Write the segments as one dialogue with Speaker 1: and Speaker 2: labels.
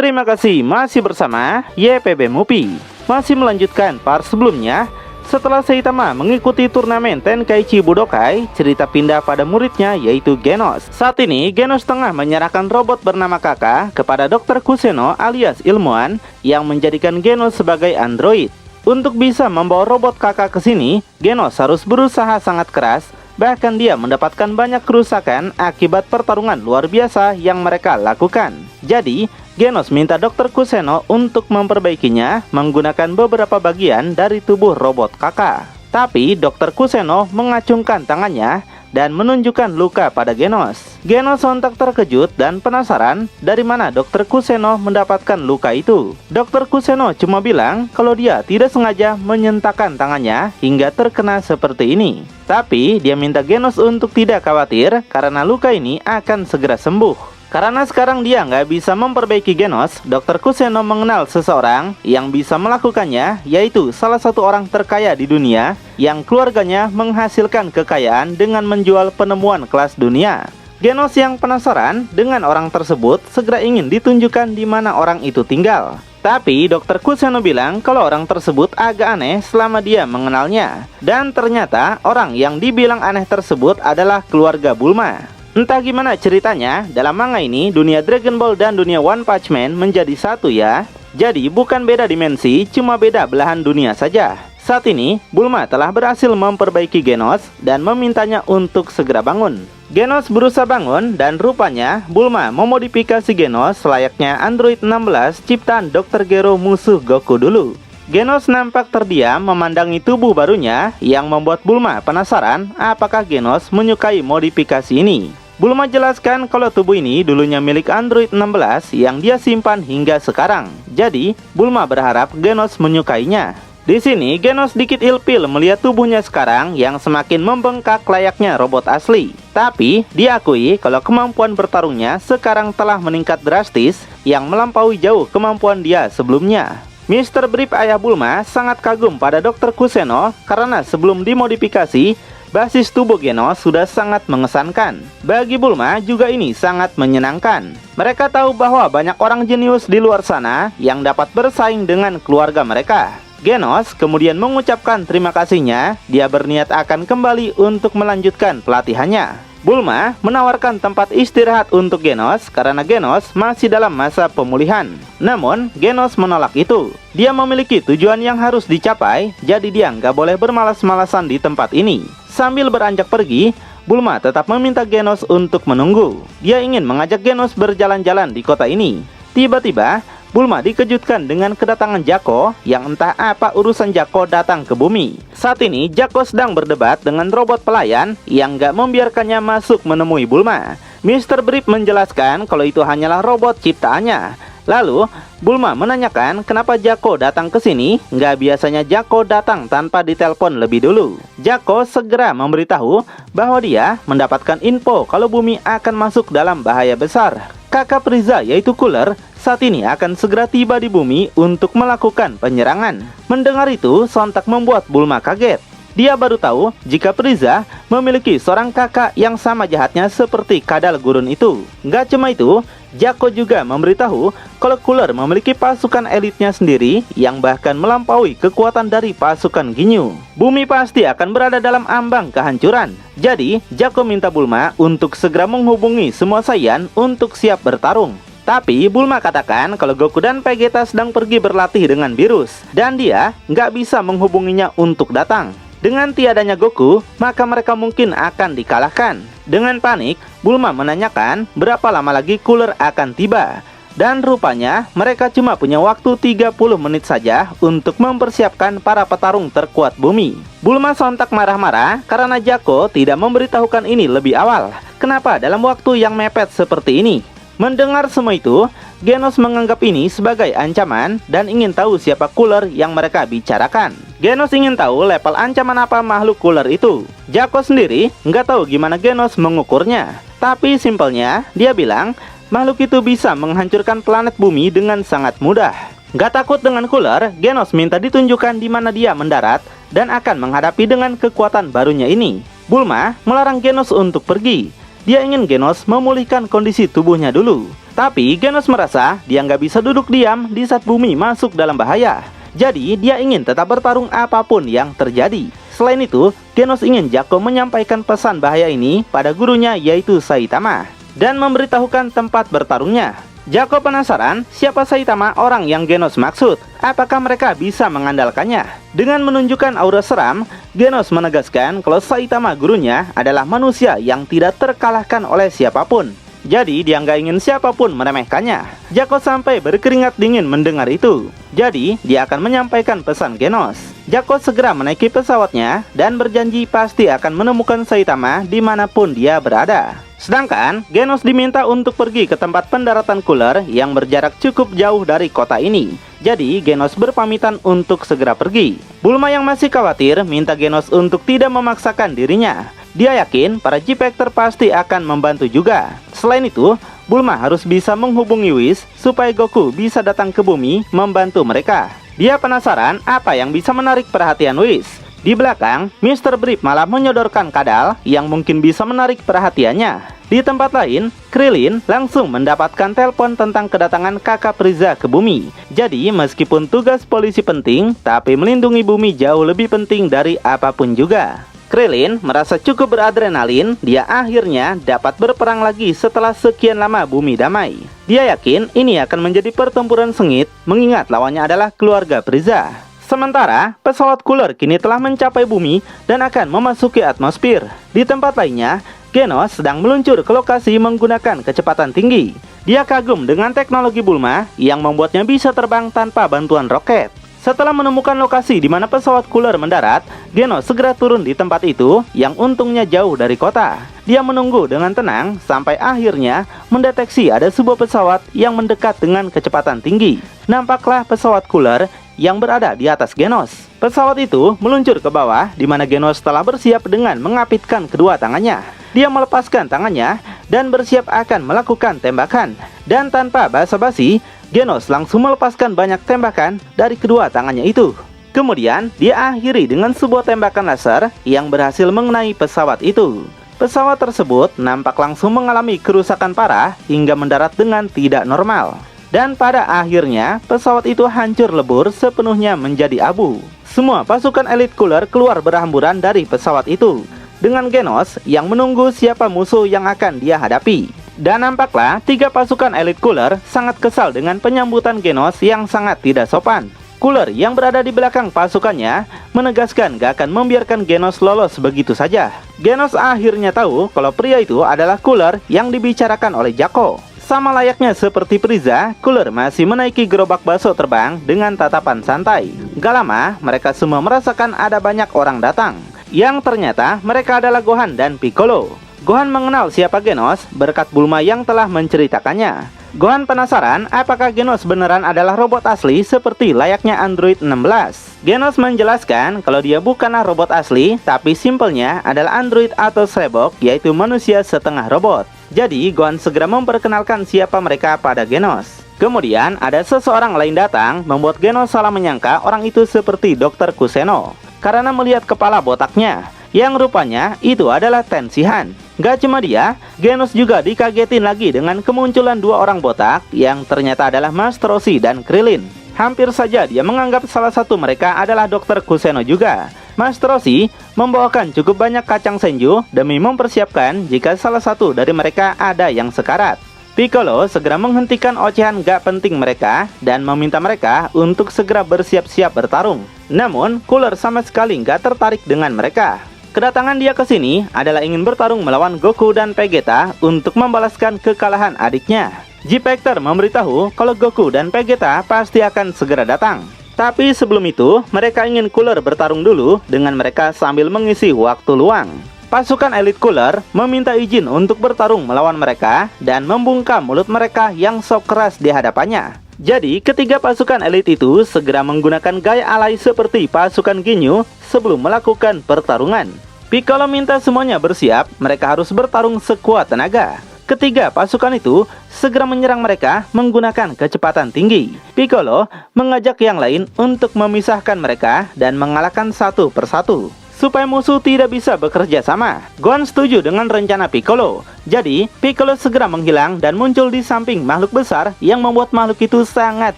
Speaker 1: Terima kasih masih bersama YPB Movie. Masih melanjutkan part sebelumnya. Setelah Saitama mengikuti turnamen Tenkaichi Budokai, cerita pindah pada muridnya yaitu Genos. Saat ini Genos tengah menyerahkan robot bernama Kaka kepada Dr. Kuseno alias ilmuwan yang menjadikan Genos sebagai android. Untuk bisa membawa robot Kaka ke sini, Genos harus berusaha sangat keras. Bahkan dia mendapatkan banyak kerusakan akibat pertarungan luar biasa yang mereka lakukan. Jadi Genos minta Dr. Kuseno untuk memperbaikinya menggunakan beberapa bagian dari tubuh robot Kaka. Tapi Dr. Kuseno mengacungkan tangannya dan menunjukkan luka pada Genos. Genos sontak terkejut dan penasaran dari mana Dr. Kuseno mendapatkan luka itu. Dr. Kuseno cuma bilang kalau dia tidak sengaja menyentakkan tangannya hingga terkena seperti ini. Tapi dia minta Genos untuk tidak khawatir karena luka ini akan segera sembuh. Karena sekarang dia nggak bisa memperbaiki Genos, Dr. Kuseno mengenal seseorang yang bisa melakukannya, yaitu salah satu orang terkaya di dunia yang keluarganya menghasilkan kekayaan dengan menjual penemuan kelas dunia. Genos yang penasaran dengan orang tersebut segera ingin ditunjukkan di mana orang itu tinggal. Tapi Dr. Kuseno bilang kalau orang tersebut agak aneh selama dia mengenalnya. Dan ternyata orang yang dibilang aneh tersebut adalah keluarga Bulma. Entah gimana ceritanya, dalam manga ini dunia Dragon Ball dan dunia One Punch Man menjadi satu ya. Jadi bukan beda dimensi, cuma beda belahan dunia saja. Saat ini, Bulma telah berhasil memperbaiki Genos dan memintanya untuk segera bangun. Genos berusaha bangun dan rupanya Bulma memodifikasi Genos layaknya Android 16 ciptaan Dr. Gero musuh Goku dulu. Genos nampak terdiam memandangi tubuh barunya yang membuat Bulma penasaran apakah Genos menyukai modifikasi ini. Bulma jelaskan kalau tubuh ini dulunya milik Android 16 yang dia simpan hingga sekarang. Jadi, Bulma berharap Genos menyukainya. Di sini, Genos sedikit ilfil melihat tubuhnya sekarang yang semakin membengkak layaknya robot asli. Tapi, diakui kalau kemampuan bertarungnya sekarang telah meningkat drastis yang melampaui jauh kemampuan dia sebelumnya. Mr. Brief ayah Bulma sangat kagum pada Dr. Kuseno karena sebelum dimodifikasi, basis tubuh Genos sudah sangat mengesankan. Bagi Bulma juga ini sangat menyenangkan. Mereka tahu bahwa banyak orang jenius di luar sana yang dapat bersaing dengan keluarga mereka. Genos kemudian mengucapkan terima kasihnya. Dia berniat akan kembali untuk melanjutkan pelatihannya. Bulma menawarkan tempat istirahat untuk Genos karena Genos masih dalam masa pemulihan. Namun, Genos menolak itu. Dia memiliki tujuan yang harus dicapai, jadi dia nggak boleh bermalas-malasan di tempat ini. Sambil beranjak pergi, Bulma tetap meminta Genos untuk menunggu. Dia ingin mengajak Genos berjalan-jalan di kota ini. Tiba-tiba, Bulma dikejutkan dengan kedatangan Jako yang entah apa urusan Jako datang ke bumi. Saat ini, Jako sedang berdebat dengan robot pelayan yang nggak membiarkannya masuk menemui Bulma. Mr. Brief menjelaskan kalau itu hanyalah robot ciptaannya. Lalu, Bulma menanyakan kenapa Jako datang ke sini. Nggak biasanya Jako datang tanpa ditelepon lebih dulu. Jako segera memberitahu bahwa dia mendapatkan info kalau bumi akan masuk dalam bahaya besar. Kakak Frieza yaitu Cooler saat ini akan segera tiba di bumi untuk melakukan penyerangan. Mendengar itu sontak membuat Bulma kaget. Dia baru tahu jika Frieza memiliki seorang kakak yang sama jahatnya seperti kadal gurun itu. Gak cuma itu, Jako juga memberitahu kalau Cooler memiliki pasukan elitnya sendiri yang bahkan melampaui kekuatan dari pasukan Ginyu. Bumi pasti akan berada dalam ambang kehancuran. Jadi, Jako minta Bulma untuk segera menghubungi semua Saiyan untuk siap bertarung. Tapi Bulma katakan kalau Goku dan Vegeta sedang pergi berlatih dengan Virus dan dia nggak bisa menghubunginya untuk datang. Dengan tiadanya Goku, maka mereka mungkin akan dikalahkan. Dengan panik, Bulma menanyakan berapa lama lagi Cooler akan tiba. Dan rupanya mereka cuma punya waktu 30 menit saja untuk mempersiapkan para petarung terkuat bumi. Bulma sontak marah-marah karena Jako tidak memberitahukan ini lebih awal. Kenapa dalam waktu yang mepet seperti ini? Mendengar semua itu, Genos menganggap ini sebagai ancaman dan ingin tahu siapa Cooler yang mereka bicarakan. Genos ingin tahu level ancaman apa makhluk Cooler itu. Jako sendiri nggak tahu gimana Genos mengukurnya. Tapi simpelnya, dia bilang makhluk itu bisa menghancurkan planet bumi dengan sangat mudah. Nggak takut dengan Cooler, Genos minta ditunjukkan di mana dia mendarat dan akan menghadapi dengan kekuatan barunya ini. Bulma melarang Genos untuk pergi. Dia ingin Genos memulihkan kondisi tubuhnya dulu. Tapi Genos merasa dia nggak bisa duduk diam di saat bumi masuk dalam bahaya. Jadi dia ingin tetap bertarung apapun yang terjadi. Selain itu, Genos ingin Jaco menyampaikan pesan bahaya ini pada gurunya yaitu Saitama dan memberitahukan tempat bertarungnya. Jaco penasaran siapa Saitama orang yang Genos maksud. Apakah mereka bisa mengandalkannya? Dengan menunjukkan aura seram, Genos menegaskan kalau Saitama gurunya adalah manusia yang tidak terkalahkan oleh siapapun. Jadi dia nggak ingin siapapun meremehkannya. Jaco sampai berkeringat dingin mendengar itu. Jadi dia akan menyampaikan pesan Genos. Jaco segera menaiki pesawatnya dan berjanji pasti akan menemukan Saitama dimanapun dia berada. Sedangkan Genos diminta untuk pergi ke tempat pendaratan Cooler yang berjarak cukup jauh dari kota ini. Jadi Genos berpamitan untuk segera pergi. Bulma yang masih khawatir minta Genos untuk tidak memaksakan dirinya. Dia yakin para G-Factor pasti akan membantu juga. Selain itu, Bulma harus bisa menghubungi Whis supaya Goku bisa datang ke bumi membantu mereka. Dia penasaran apa yang bisa menarik perhatian Whis. Di belakang, Mr. Brief malah menyodorkan kadal yang mungkin bisa menarik perhatiannya. Di tempat lain, Krillin langsung mendapatkan telepon tentang kedatangan kakak Frieza ke bumi. Jadi meskipun tugas polisi penting, tapi melindungi bumi jauh lebih penting dari apapun juga. Krillin merasa cukup beradrenalin, dia akhirnya dapat berperang lagi setelah sekian lama bumi damai. Dia yakin ini akan menjadi pertempuran sengit, mengingat lawannya adalah keluarga Frieza. Sementara, pesawat Cooler kini telah mencapai bumi dan akan memasuki atmosfer. Di tempat lainnya, Genos sedang meluncur ke lokasi menggunakan kecepatan tinggi. Dia kagum dengan teknologi Bulma yang membuatnya bisa terbang tanpa bantuan roket. Setelah menemukan lokasi di mana pesawat Cooler mendarat, Genos segera turun di tempat itu yang untungnya jauh dari kota. Dia menunggu dengan tenang sampai akhirnya mendeteksi ada sebuah pesawat yang mendekat dengan kecepatan tinggi. Nampaklah pesawat Cooler yang berada di atas Genos. Pesawat itu meluncur ke bawah di mana Genos telah bersiap dengan mengapitkan kedua tangannya. Dia melepaskan tangannya dan bersiap akan melakukan tembakan. Dan tanpa basa-basi, Genos langsung melepaskan banyak tembakan dari kedua tangannya itu. Kemudian dia akhiri dengan sebuah tembakan laser yang berhasil mengenai pesawat itu. Pesawat tersebut nampak langsung mengalami kerusakan parah hingga mendarat dengan tidak normal. Dan pada akhirnya pesawat itu hancur lebur sepenuhnya menjadi abu. Semua pasukan elit Cooler keluar berhamburan dari pesawat itu, dengan Genos yang menunggu siapa musuh yang akan dia hadapi. Dan nampaklah 3 pasukan elit Cooler sangat kesal dengan penyambutan Genos yang sangat tidak sopan. Cooler yang berada di belakang pasukannya menegaskan gak akan membiarkan Genos lolos begitu saja. Genos akhirnya tahu kalau pria itu adalah Cooler yang dibicarakan oleh Jaco. Sama layaknya seperti Frieza, Cooler masih menaiki gerobak bakso terbang dengan tatapan santai. Gak lama, mereka semua merasakan ada banyak orang datang, yang ternyata mereka adalah Gohan dan Piccolo. Gohan mengenal siapa Genos berkat Bulma yang telah menceritakannya. Gohan penasaran apakah Genos beneran adalah robot asli seperti layaknya Android 16. Genos menjelaskan kalau dia bukanlah robot asli, tapi simpelnya adalah android atau cyborg, yaitu manusia setengah robot. Jadi Gohan segera memperkenalkan siapa mereka pada Genos. Kemudian ada seseorang lain datang membuat Genos salah menyangka orang itu seperti Dr. Kuseno karena melihat kepala botaknya, yang rupanya itu adalah Tenshinhan. Gak cuma dia, Genos juga dikagetin lagi dengan kemunculan 2 orang botak yang ternyata adalah Master Roshi dan Krillin. Hampir saja dia menganggap salah satu mereka adalah Dr. Kuseno juga. Master Roshi membawakan cukup banyak kacang senju demi mempersiapkan jika salah satu dari mereka ada yang sekarat. Piccolo segera menghentikan ocehan gak penting mereka dan meminta mereka untuk segera bersiap-siap bertarung. Namun, Cooler sama sekali gak tertarik dengan mereka. Kedatangan dia ke sini adalah ingin bertarung melawan Goku dan Vegeta untuk membalaskan kekalahan adiknya. G-Factor memberitahu kalau Goku dan Vegeta pasti akan segera datang. Tapi sebelum itu, mereka ingin Cooler bertarung dulu dengan mereka sambil mengisi waktu luang. Pasukan elit Cooler meminta izin untuk bertarung melawan mereka dan membungkam mulut mereka yang sok keras di hadapannya. Jadi, ketiga pasukan elit itu segera menggunakan gaya alay seperti pasukan Ginyu sebelum melakukan pertarungan. Piccolo minta semuanya bersiap, mereka harus bertarung sekuat tenaga. Ketiga pasukan itu segera menyerang mereka menggunakan kecepatan tinggi. Piccolo mengajak yang lain untuk memisahkan mereka dan mengalahkan satu persatu. supaya musuh tidak bisa bekerja sama. Gohan setuju dengan rencana Piccolo. Jadi, Piccolo segera menghilang dan muncul di samping makhluk besar yang membuat makhluk itu sangat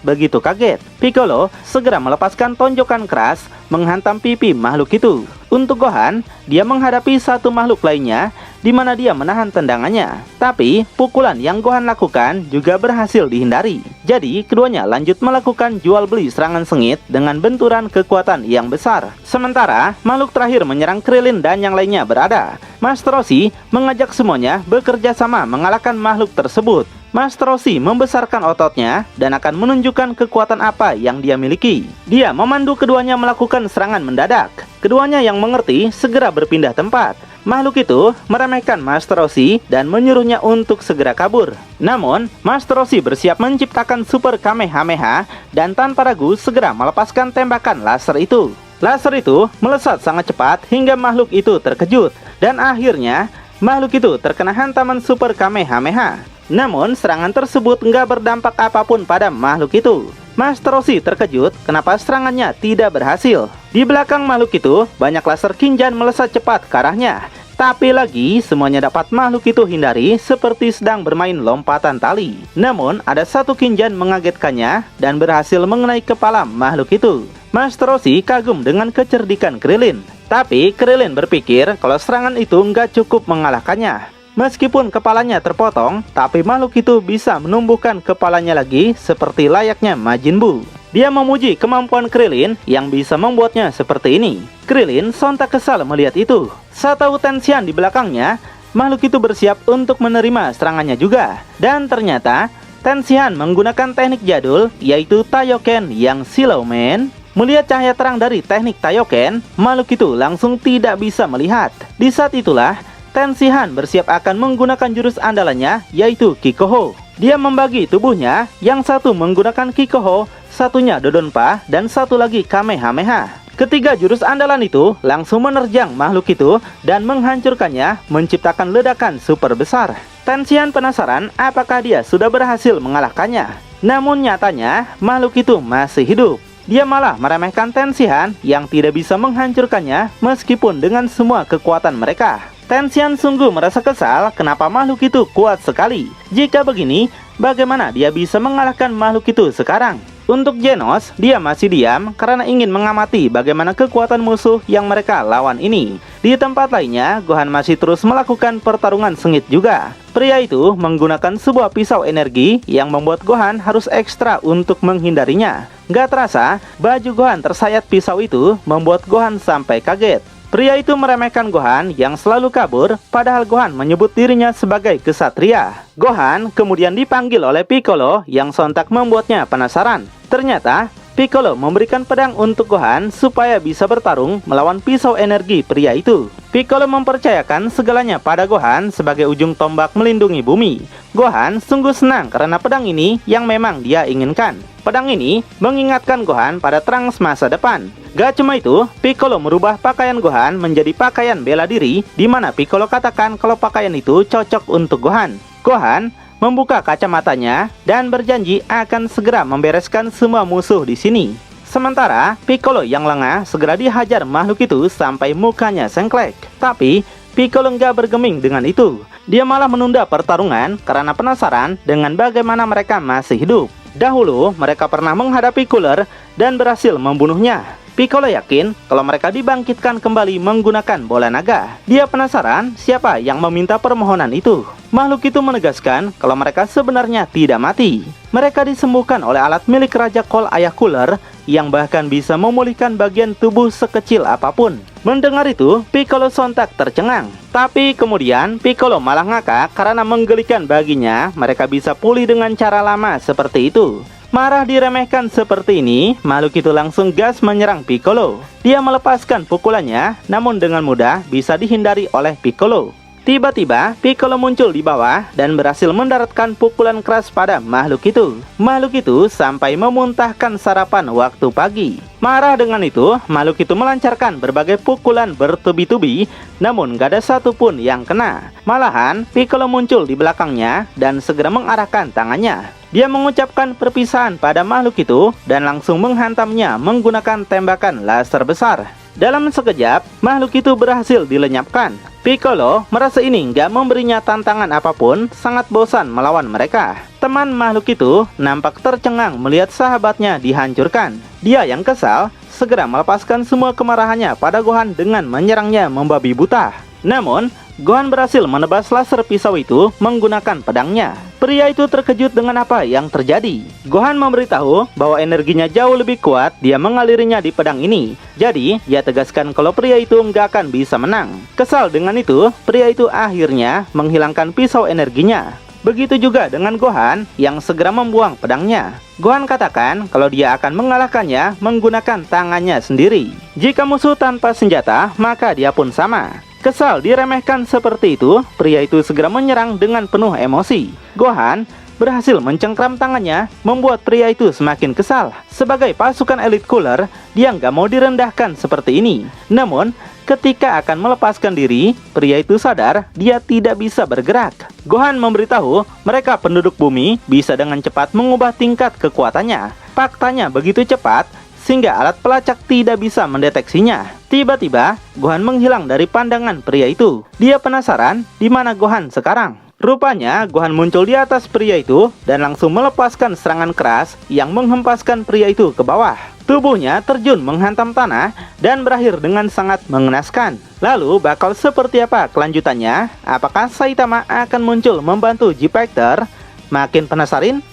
Speaker 1: begitu kaget. Piccolo segera melepaskan tonjokan keras menghantam pipi makhluk itu. Untuk Gohan, dia menghadapi satu makhluk lainnya di mana dia menahan tendangannya. Tapi, pukulan yang Gohan lakukan juga berhasil dihindari. Jadi, keduanya lanjut melakukan jual beli serangan sengit dengan benturan kekuatan yang besar. Sementara, makhluk terakhir menyerang Krillin dan yang lainnya berada. Master Roshi mengajak semuanya bekerja sama mengalahkan makhluk tersebut. Master Roshi membesarkan ototnya dan akan menunjukkan kekuatan apa yang dia miliki. Dia memandu keduanya melakukan serangan mendadak. Keduanya yang mengerti segera berpindah tempat. Makhluk itu meremehkan Master Roshi dan menyuruhnya untuk segera kabur. Namun, Master Roshi bersiap menciptakan Super Kamehameha dan tanpa ragu segera melepaskan tembakan laser itu. Laser itu melesat sangat cepat hingga makhluk itu terkejut. Dan akhirnya, makhluk itu terkena hantaman Super Kamehameha. Namun, serangan tersebut nggak berdampak apapun pada makhluk itu. Master Roshi terkejut kenapa serangannya tidak berhasil. Di belakang makhluk itu, banyak laser Kinjan melesat cepat ke arahnya. Tapi lagi, semuanya dapat makhluk itu hindari seperti sedang bermain lompatan tali. Namun, ada satu Kinjan mengagetkannya dan berhasil mengenai kepala makhluk itu. Master Roshi kagum dengan kecerdikan Krillin. Tapi, Krillin berpikir kalau serangan itu nggak cukup mengalahkannya. Meskipun kepalanya terpotong, tapi makhluk itu bisa menumbuhkan kepalanya lagi seperti layaknya Majin Buu. Dia memuji kemampuan Krillin yang bisa membuatnya seperti ini. Krillin sontak kesal melihat itu. Saat tahu Tenshinhan di belakangnya, makhluk itu bersiap untuk menerima serangannya juga. Dan ternyata, Tenshinhan menggunakan teknik jadul, yaitu Taioken yang Silau Man. Melihat cahaya terang dari teknik Taioken, makhluk itu langsung tidak bisa melihat. Di saat itulah, Tenshinhan bersiap akan menggunakan jurus andalannya, yaitu Kikoho. Dia membagi tubuhnya, yang satu menggunakan Kikoho, satunya Dodonpa, dan satu lagi Kamehameha. Ketiga jurus andalan itu langsung menerjang makhluk itu dan menghancurkannya, menciptakan ledakan super besar. Tenshinhan penasaran apakah dia sudah berhasil mengalahkannya. Namun nyatanya, makhluk itu masih hidup. Dia malah meremehkan Tenshinhan yang tidak bisa menghancurkannya meskipun dengan semua kekuatan mereka. Tenshinhan sungguh merasa kesal kenapa makhluk itu kuat sekali. Jika begini, bagaimana dia bisa mengalahkan makhluk itu sekarang? Untuk Genos, dia masih diam karena ingin mengamati bagaimana kekuatan musuh yang mereka lawan ini. Di tempat lainnya, Gohan masih terus melakukan pertarungan sengit juga. Pria itu menggunakan sebuah pisau energi yang membuat Gohan harus ekstra untuk menghindarinya. Gak terasa, baju Gohan tersayat pisau itu membuat Gohan sampai kaget. Pria itu meremehkan Gohan yang selalu kabur, padahal Gohan menyebut dirinya sebagai kesatria. Gohan kemudian dipanggil oleh Piccolo yang sontak membuatnya penasaran. Ternyata, Piccolo memberikan pedang untuk Gohan supaya bisa bertarung melawan pisau energi pria itu. Piccolo mempercayakan segalanya pada Gohan sebagai ujung tombak melindungi bumi. Gohan sungguh senang karena pedang ini yang memang dia inginkan. Pedang ini mengingatkan Gohan pada Trunks masa depan. Gak cuma itu, Piccolo merubah pakaian Gohan menjadi pakaian bela diri, di mana Piccolo katakan kalau pakaian itu cocok untuk Gohan. Gohan membuka kacamatanya dan berjanji akan segera membereskan semua musuh di sini. Sementara Piccolo yang lengah segera dihajar makhluk itu sampai mukanya sengklek. Tapi Piccolo nggak bergeming dengan itu. Dia malah menunda pertarungan karena penasaran dengan bagaimana mereka masih hidup. Dahulu mereka pernah menghadapi Cooler dan berhasil membunuhnya. Piccolo yakin kalau mereka dibangkitkan kembali menggunakan bola naga. Dia penasaran siapa yang meminta permohonan itu. Makhluk itu menegaskan kalau mereka sebenarnya tidak mati. Mereka disembuhkan oleh alat milik Raja Kol Ayah Cooler yang bahkan bisa memulihkan bagian tubuh sekecil apapun. Mendengar itu, Piccolo sontak tercengang. Tapi kemudian Piccolo malah ngakak karena menggelikan baginya mereka bisa pulih dengan cara lama seperti itu. Marah diremehkan seperti ini, makhluk itu langsung gas menyerang Piccolo. Dia melepaskan pukulannya, namun dengan mudah bisa dihindari oleh Piccolo. Tiba-tiba, Piccolo muncul di bawah dan berhasil mendaratkan pukulan keras pada makhluk itu. Makhluk itu sampai memuntahkan sarapan waktu pagi. Marah dengan itu, makhluk itu melancarkan berbagai pukulan bertubi-tubi, namun gak ada satupun yang kena. Malahan, Piccolo muncul di belakangnya dan segera mengarahkan tangannya. Dia mengucapkan perpisahan pada makhluk itu dan langsung menghantamnya menggunakan tembakan laser besar. Dalam sekejap, makhluk itu berhasil dilenyapkan. Piccolo merasa ini nggak memberinya tantangan apapun, sangat bosan melawan mereka. Teman makhluk itu nampak tercengang melihat sahabatnya dihancurkan. Dia yang kesal, segera melepaskan semua kemarahannya pada Gohan dengan menyerangnya membabi buta. Namun, Gohan berhasil menebas laser pisau itu menggunakan pedangnya. Pria itu terkejut dengan apa yang terjadi. Gohan memberitahu bahwa energinya jauh lebih kuat, dia mengalirinya di pedang ini. Jadi, dia tegaskan kalau pria itu nggak akan bisa menang. Kesal dengan itu, pria itu akhirnya menghilangkan pisau energinya. Begitu juga dengan Gohan yang segera membuang pedangnya. Gohan katakan kalau dia akan mengalahkannya menggunakan tangannya sendiri. Jika musuh tanpa senjata, maka dia pun sama. Kesal diremehkan seperti itu, pria itu segera menyerang dengan penuh emosi. Gohan berhasil mencengkram tangannya, membuat pria itu semakin kesal. Sebagai pasukan elit cooler, dia nggak mau direndahkan seperti ini. Namun, ketika akan melepaskan diri, pria itu sadar dia tidak bisa bergerak. Gohan memberitahu mereka penduduk bumi bisa dengan cepat mengubah tingkat kekuatannya. Faktanya begitu cepat, sehingga alat pelacak tidak bisa mendeteksinya. Tiba-tiba, Gohan menghilang dari pandangan pria itu. Dia penasaran di mana Gohan sekarang. Rupanya, Gohan muncul di atas pria itu dan langsung melepaskan serangan keras yang menghempaskan pria itu ke bawah. Tubuhnya terjun menghantam tanah dan berakhir dengan sangat mengenaskan. Lalu, bakal seperti apa kelanjutannya? Apakah Saitama akan muncul membantu G-Factor? Makin penasaran?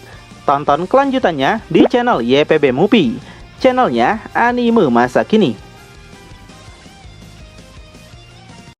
Speaker 1: Tonton kelanjutannya di channel YPB Movie. Channelnya anime masa kini.